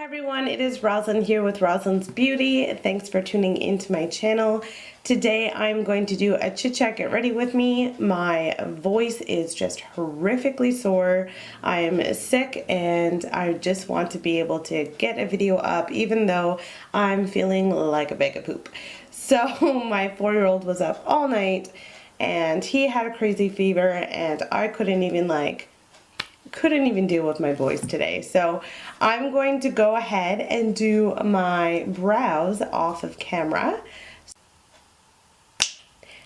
Everyone, it is Rosalynn here with Rosalynn's Beauty. Thanks for tuning into my channel. Today I'm going to do a chit chat, get ready with me. My voice is just horrifically sore. I am sick and I just want to be able to get a video up even though I'm feeling like a bag of poop. So my 4-year-old was up all night and he had a crazy fever and I couldn't even deal with my voice today. So I'm going to go ahead and do my brows off of camera.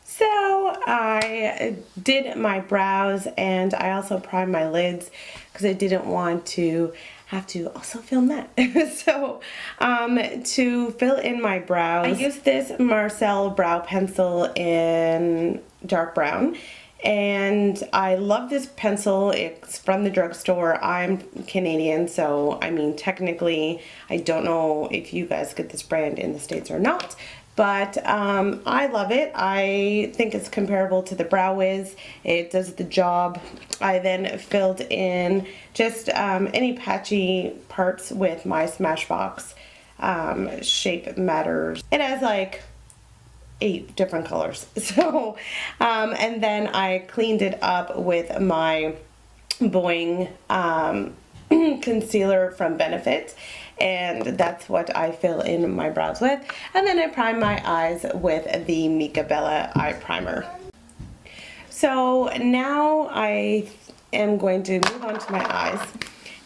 So I did my brows and I also primed my lids because I didn't want to have to also film that. So to fill in my brows, I used this Marcel brow pencil in dark brown. And I love this pencil. It's from the drugstore. I'm Canadian, so I mean technically I don't know if you guys get this brand in the States or not, but I love it. I think it's comparable to the Brow Wiz. It does the job. I then filled in just any patchy parts with my SmashBox Shape Matters. It has like 8 different colors. So and then I cleaned it up with my Boing concealer from Benefit, and that's what I fill in my brows with. And then I prime my eyes with the Mica Bella eye primer. So now I am going to move on to my eyes.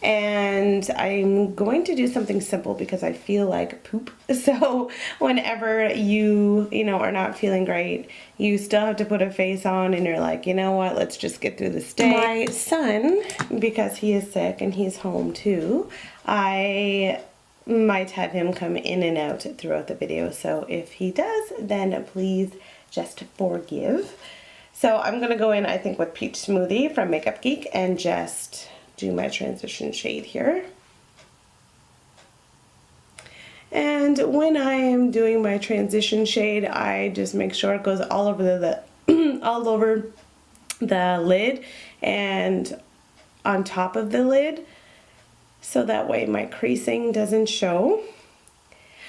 And I'm going to do something simple because I feel like poop. So whenever you are not feeling great, you still have to put a face on and you're like, you know what, let's just get through this day. My son, because he is sick and he's home too, I might have him come in and out throughout the video. So if he does, then please just forgive. So I'm going to go in, I think, with Peach Smoothie from Makeup Geek and just do my transition shade here. And when I am doing my transition shade, I just make sure it goes all over the all over the lid and on top of the lid, so that way my creasing doesn't show.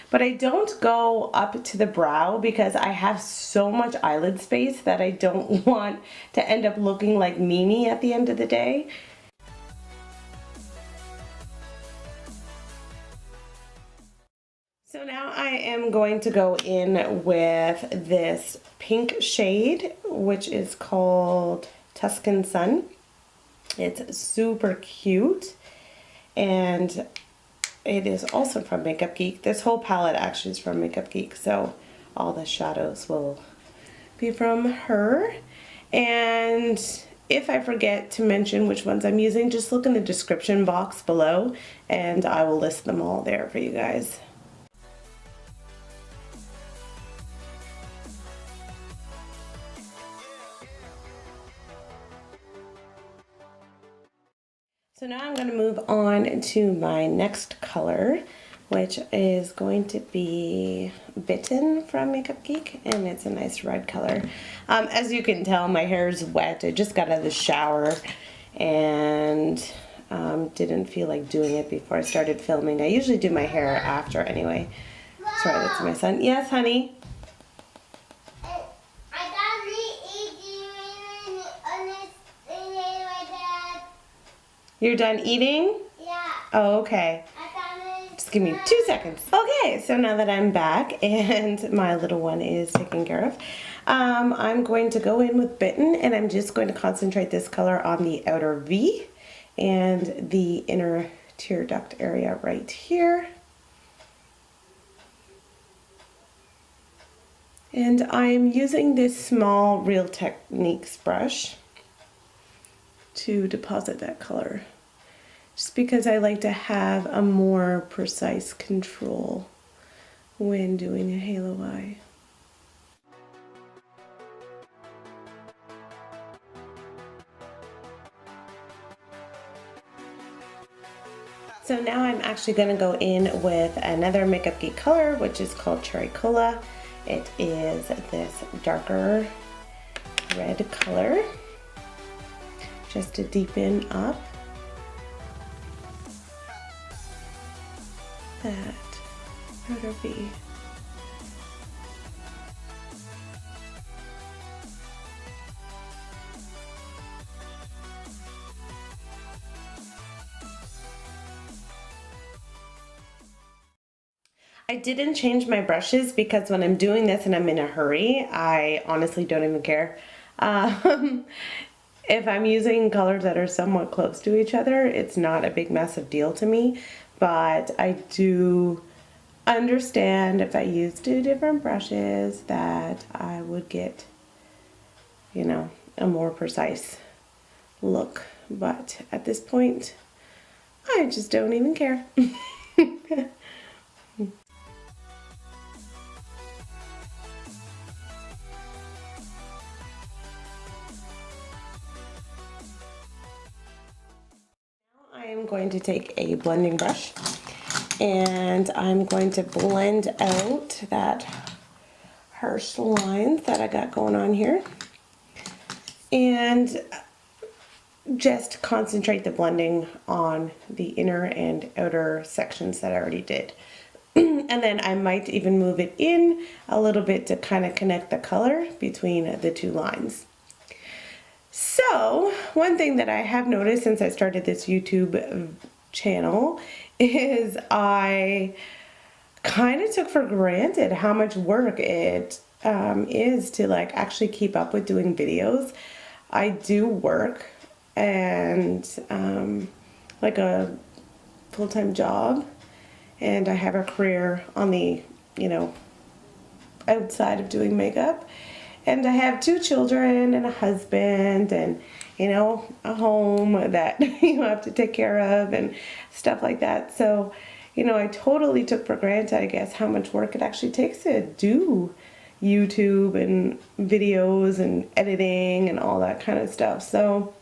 But I don't go up to the brow because I have so much eyelid space that I don't want to end up looking like Mimi at the end of the day. So now I am going to go in with this pink shade, which is called Tuscan Sun. It's super cute, and it is also from Makeup Geek. This whole palette actually is from Makeup Geek, so all the shadows will be from her. And if I forget to mention which ones I'm using, just look in the description box below, and I will list them all there for you guys. So now I'm going to move on to my next color, which is going to be Bitten from Makeup Geek, and it's a nice red color. As you can tell, my hair is wet. I just got out of the shower and didn't feel like doing it before I started filming. I usually do my hair after anyway. Sorry, that's my son. Yes, honey? You're done eating? Yeah. Oh, okay. Just give me 2 seconds. Okay, so now that I'm back and my little one is taken care of, I'm going to go in with Bitten, and I'm just going to concentrate this color on the outer V and the inner tear duct area right here. And I'm using this small Real Techniques brush to deposit that color, just because I like to have a more precise control when doing a halo eye. So now I'm actually going to go in with another Makeup Geek color, which is called Cherry Cola. It is this darker red color, just to deepen up. that better be. I didn't change my brushes because when I'm doing this and I'm in a hurry, I honestly don't even care. If I'm using colors that are somewhat close to each other, it's not a big massive deal to me, but I do understand if I use 2 different brushes that I would get, you know, a more precise look. But at this point, I just don't even care. I am going to take a blending brush and I'm going to blend out that harsh lines that I got going on here and just concentrate the blending on the inner and outer sections that I already did. And then I might even move it in a little bit to kind of connect the color between the 2 lines. So, one thing that I have noticed since I started this YouTube channel is I kind of took for granted how much work it is to like actually keep up with doing videos. I do work and like a full-time job, and I have a career on the, you know, outside of doing makeup. And I have 2 children and a husband and, you know, a home that you have to take care of and stuff like that. So, you know, I totally took for granted, I guess, how much work it actually takes to do YouTube and videos and editing and all that kind of stuff. So,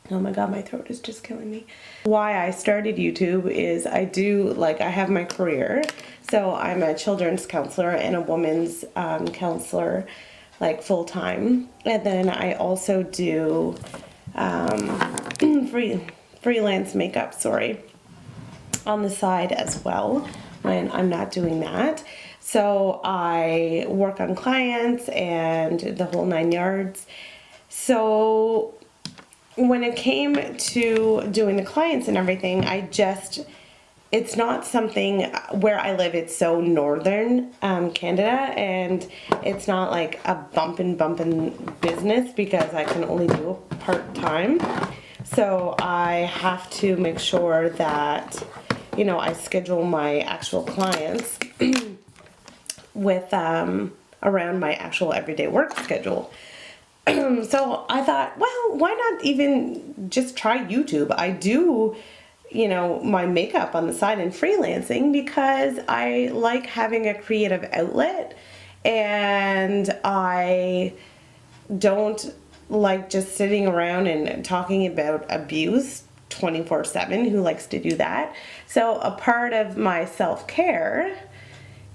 oh my God, my throat is just killing me. Why I started YouTube is I have my career. So I'm a children's counselor and a women's counselor, like full-time, and then I also do freelance makeup, on the side as well when I'm not doing that. So I work on clients and the whole 9 yards. So when it came to doing the clients and everything, it's not something where I live. It's so northern Canada, and it's not like a bumpin' business because I can only do it part-time. So I have to make sure that, you know, I schedule my actual clients with around my actual everyday work schedule. So I thought, well, why not even just try YouTube? I do, you know, my makeup on the side and freelancing because I like having a creative outlet, and I don't like just sitting around and talking about abuse 24/7. Who likes to do that? So a part of my self-care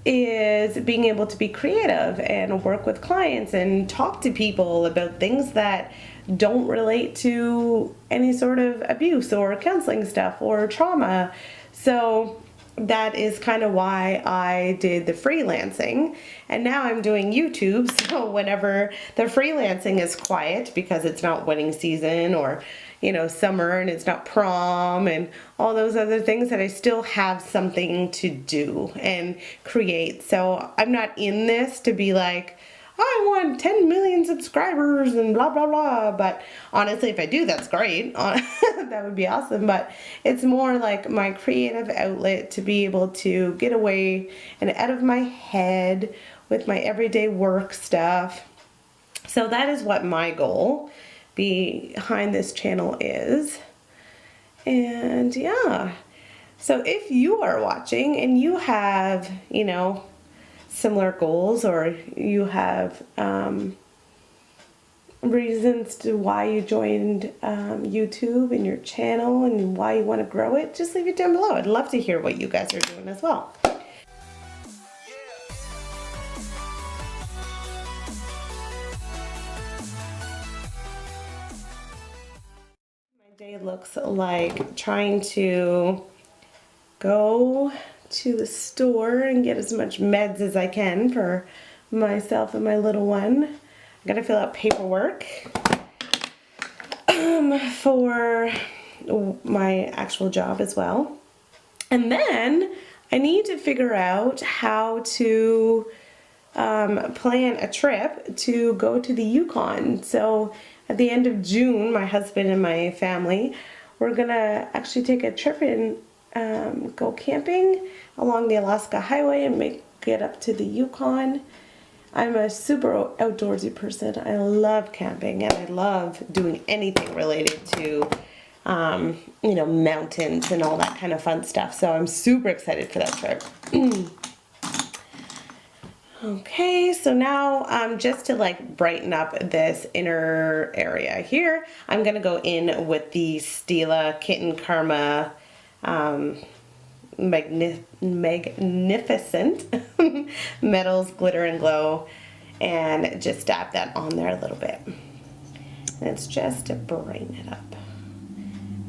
is being able to be creative and work with clients and talk to people about things that don't relate to any sort of abuse or counseling stuff or trauma. So that is kind of why I did the freelancing, and now I'm doing YouTube. So whenever the freelancing is quiet because it's not wedding season or, you know, summer and it's not prom and all those other things, that I still have something to do and create. So I'm not in this to be like, I want 10 million subscribers and blah, blah, blah. But honestly, if I do, that's great. That would be awesome. But it's more like my creative outlet to be able to get away and out of my head with my everyday work stuff. So that is what my goal behind this channel is. And yeah, so if you are watching and you have, you know, similar goals, or you have reasons to why you joined YouTube and your channel and why you want to grow it, just leave it down below. I'd love to hear what you guys are doing as well. My day looks like trying to go to the store and get as much meds as I can for myself and my little one. I gotta fill out paperwork for my actual job as well. And then I need to figure out how to plan a trip to go to the Yukon. So at the end of June, my husband and my family, we're gonna actually take a trip and go camping along the Alaska Highway and make it up to the Yukon. I'm a super outdoorsy person. I love camping and I love doing anything related to you know, mountains and all that kind of fun stuff. So I'm super excited for that trip. Okay, so now just to like brighten up this inner area here, I'm gonna go in with the Stila Kitten Karma Magnificent Metals Glitter and Glow, and just dab that on there a little bit. And it's just to brighten it up.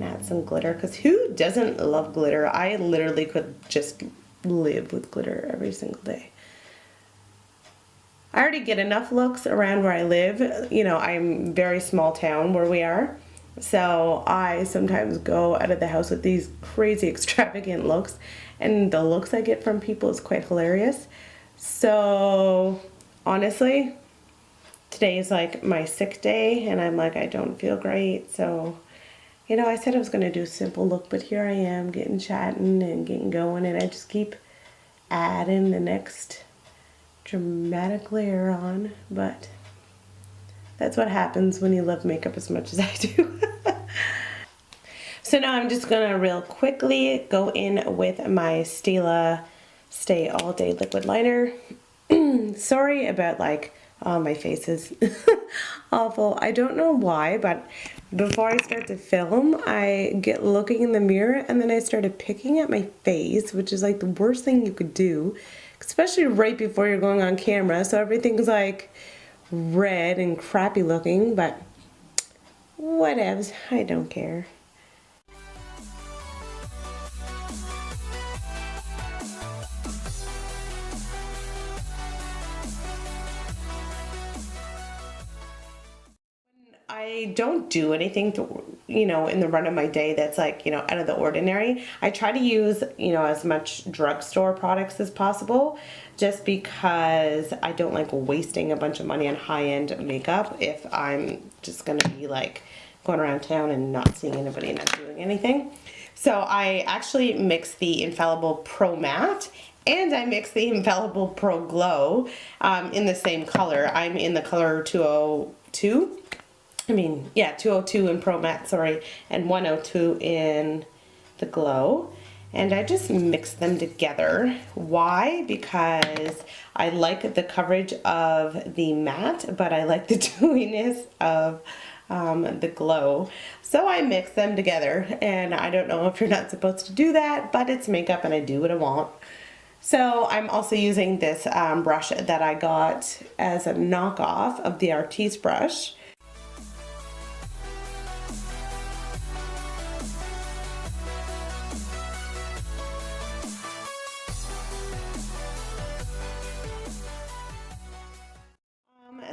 Add some glitter, because who doesn't love glitter? I literally could just live with glitter every single day. I already get enough looks around where I live. You know, I'm very small town where we are. So I sometimes go out of the house with these crazy extravagant looks, and the looks I get from people is quite hilarious. So honestly, today is like my sick day and I'm like, I don't feel great. So, you know, I said I was going to do a simple look, but here I am getting chatting and getting going, and I just keep adding the next dramatic layer on. But that's what happens when you love makeup as much as I do. So now I'm just gonna real quickly go in with my Stila Stay All Day Liquid Liner. Sorry about like, oh, my face is awful. I don't know why, but before I start to film, I get looking in the mirror and then I started picking at my face, which is like the worst thing you could do, especially right before you're going on camera. So everything's like red and crappy looking, but whatevs, I don't care. I don't do anything to, you know, in the run of my day that's like, you know, out of the ordinary. I try to use, you know, as much drugstore products as possible, just because I don't like wasting a bunch of money on high-end makeup if I'm just gonna be like going around town and not seeing anybody and not doing anything. So I actually mix the Infallible Pro Matte and I mix the Infallible Pro Glow in the same color. I'm in the color 202. 202 in Pro Matte, sorry, and 102 in the Glow. And I just mix them together. Why? Because I like the coverage of the matte, but I like the dewiness of the Glow. So I mix them together, and I don't know if you're not supposed to do that, but it's makeup and I do what I want. So I'm also using this brush that I got as a knockoff of the Artiste brush.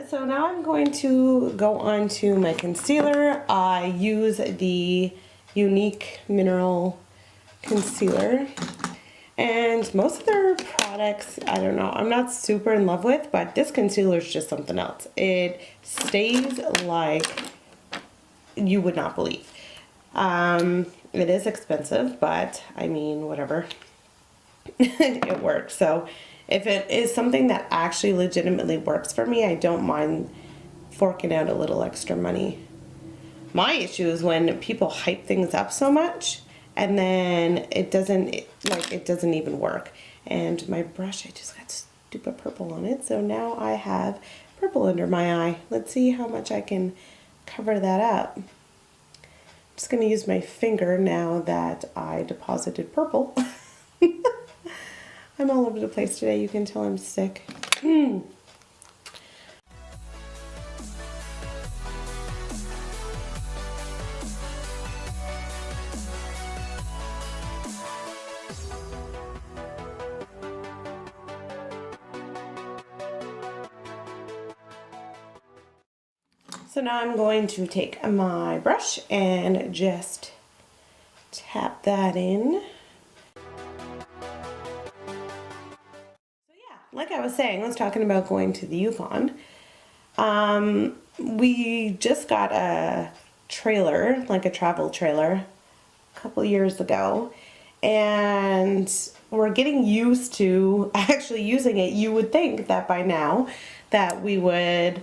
So now I'm going to go on to my concealer. I use the Unique Mineral Concealer. And most of their products, I don't know, I'm not super in love with, but this concealer is just something else. It stays like you would not believe. It is expensive, but I mean, whatever. It works. So if it is something that actually legitimately works for me, I don't mind forking out a little extra money. My issue is when people hype things up so much and then it doesn't even work. And my brush, I just got stupid purple on it, so now I have purple under my eye. Let's see how much I can cover that up. I'm just going to use my finger now that I deposited purple. I'm all over the place today. You can tell I'm sick. So now I'm going to take my brush and just tap that in. So yeah, like I was saying, I was talking about going to the Yukon. We just got a trailer, like a travel trailer, a couple years ago, and we're getting used to actually using it. You would think that by now that we would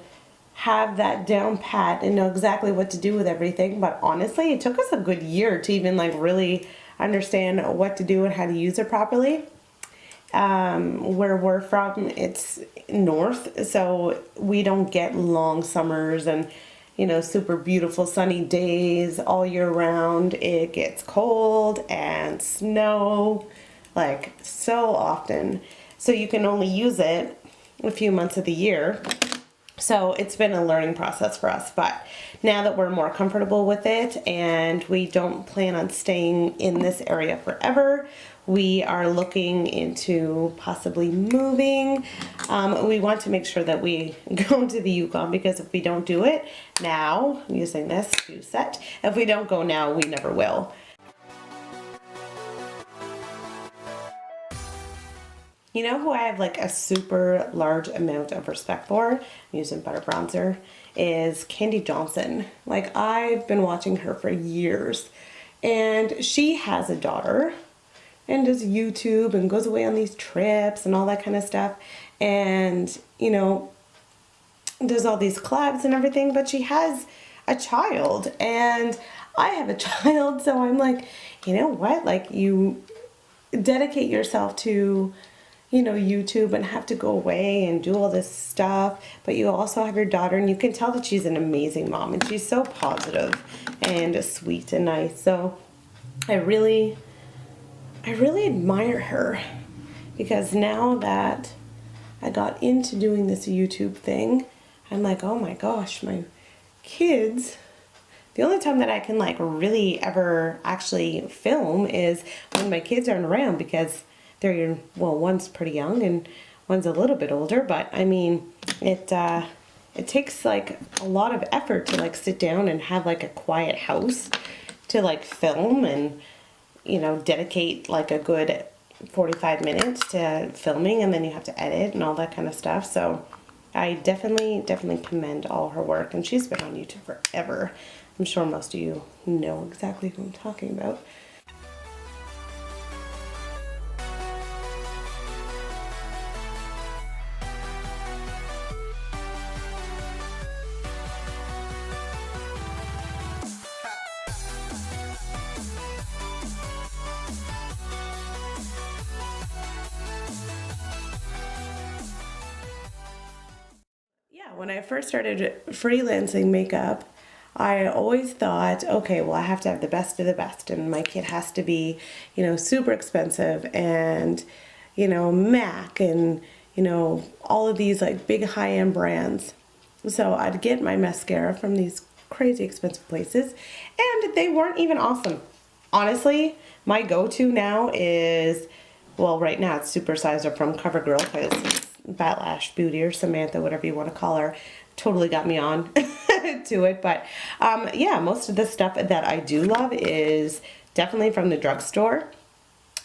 have that down pat and know exactly what to do with everything, but honestly it took us a good year to even like really understand what to do and how to use it properly. Where we're from, it's north, so we don't get long summers and, you know, super beautiful sunny days all year round. It gets cold and snow like so often, so you can only use it a few months of the year. So it's been a learning process for us, but now that we're more comfortable with it and we don't plan on staying in this area forever, we are looking into possibly moving. We want to make sure that we go to the Yukon, because if we don't do it now, using this to set, if we don't go now, we never will. You know who I have like a super large amount of respect for, I'm using butter bronzer, is Candy Johnson. Like, I've been watching her for years, and she has a daughter and does YouTube and goes away on these trips and all that kind of stuff, and, you know, does all these collabs and everything, but she has a child, and I have a child, so I'm like, you know what, like, you dedicate yourself to, you know, YouTube and have to go away and do all this stuff, but you also have your daughter, and you can tell that she's an amazing mom, and she's so positive and sweet and nice. So I really admire her, because now that I got into doing this YouTube thing, I'm like, oh my gosh, my kids, the only time that I can like really ever actually film is when my kids aren't around, because they're, well, one's pretty young and one's a little bit older, but I mean, it takes like a lot of effort to like sit down and have like a quiet house to like film and, you know, dedicate like a good 45 minutes to filming, and then you have to edit and all that kind of stuff. So I definitely commend all her work, and she's been on YouTube forever. I'm sure most of you know exactly who I'm talking about. When I first started freelancing makeup, I always thought, okay, well, I have to have the best of the best, and my kit has to be, you know, super expensive, and, you know, MAC, and, you know, all of these like big high-end brands. So I'd get my mascara from these crazy expensive places, and they weren't even awesome. Honestly, my go-to now is, well, right now it's Supersizer from CoverGirl, because Batlash Beauty or Samantha, whatever you want to call her, totally got me on to it. But yeah, most of the stuff that I do love is definitely from the drugstore.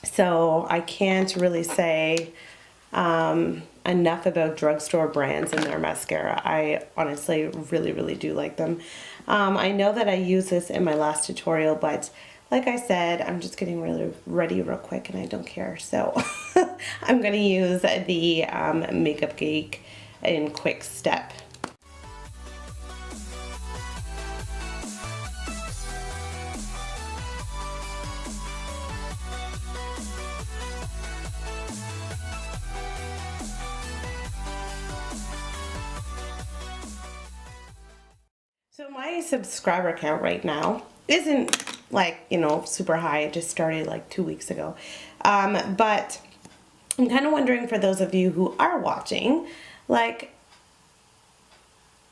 So I can't really say enough about drugstore brands and their mascara. I honestly really do like them. I know that I used this in my last tutorial, but like I said, I'm just getting really ready real quick and I don't care. So I'm going to use the Makeup Geek in Quick Step. So my subscriber count right now isn't like, you know, super high. It just started like 2 weeks ago. But I'm kind of wondering, for those of you who are watching, like,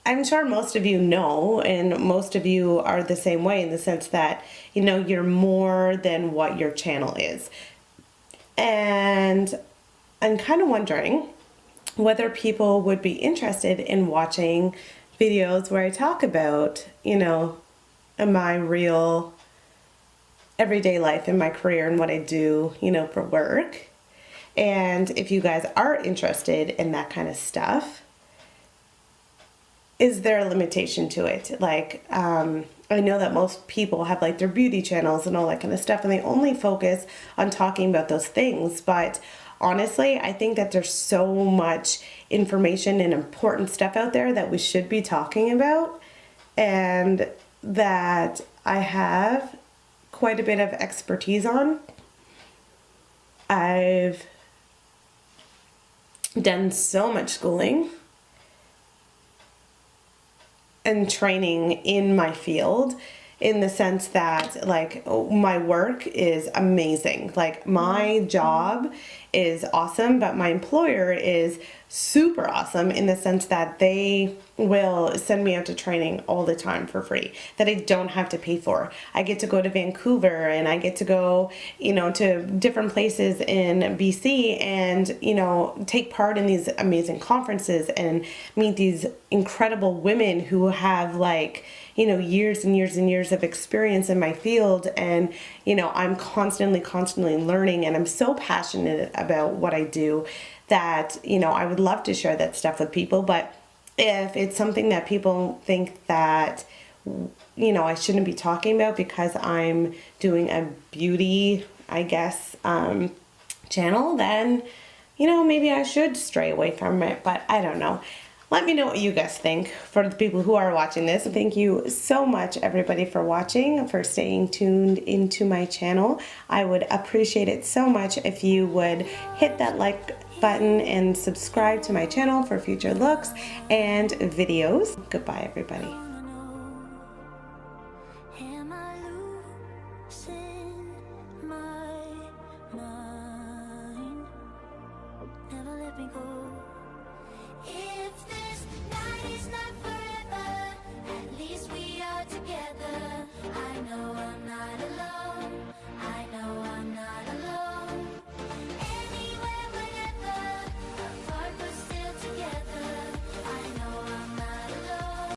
I'm sure most of you know, and most of you are the same way in the sense that, you know, you're more than what your channel is. And I'm kind of wondering whether people would be interested in watching videos where I talk about, you know, my real everyday life and my career and what I do, you know, for work. And if you guys are interested in that kind of stuff, is there a limitation to it? Like, I know that most people have like their beauty channels and all that kind of stuff, and they only focus on talking about those things. But honestly, I think that there's so much information and important stuff out there that we should be talking about, and that I have quite a bit of expertise on. I've done so much schooling and training in my field, in the sense that like my work is amazing. Like my job is awesome, but my employer is super awesome in the sense that they will send me out to training all the time for free that I don't have to pay for. I get to go to Vancouver and I get to go, you know, to different places in BC and, you know, take part in these amazing conferences and meet these incredible women who have like, you know, years and years and years of experience in my field. And, you know, I'm constantly learning, and I'm so passionate about what I do that, you know, I would love to share that stuff with people. But if it's something that people think that, you know, I shouldn't be talking about because I'm doing a beauty, I guess, channel, then, you know, maybe I should stray away from it. But I don't know. Let me know what you guys think. For the people who are watching this, thank you so much, everybody, for watching, for staying tuned into my channel. I would appreciate it so much if you would hit that like button and subscribe to my channel for future looks and videos. Goodbye, everybody.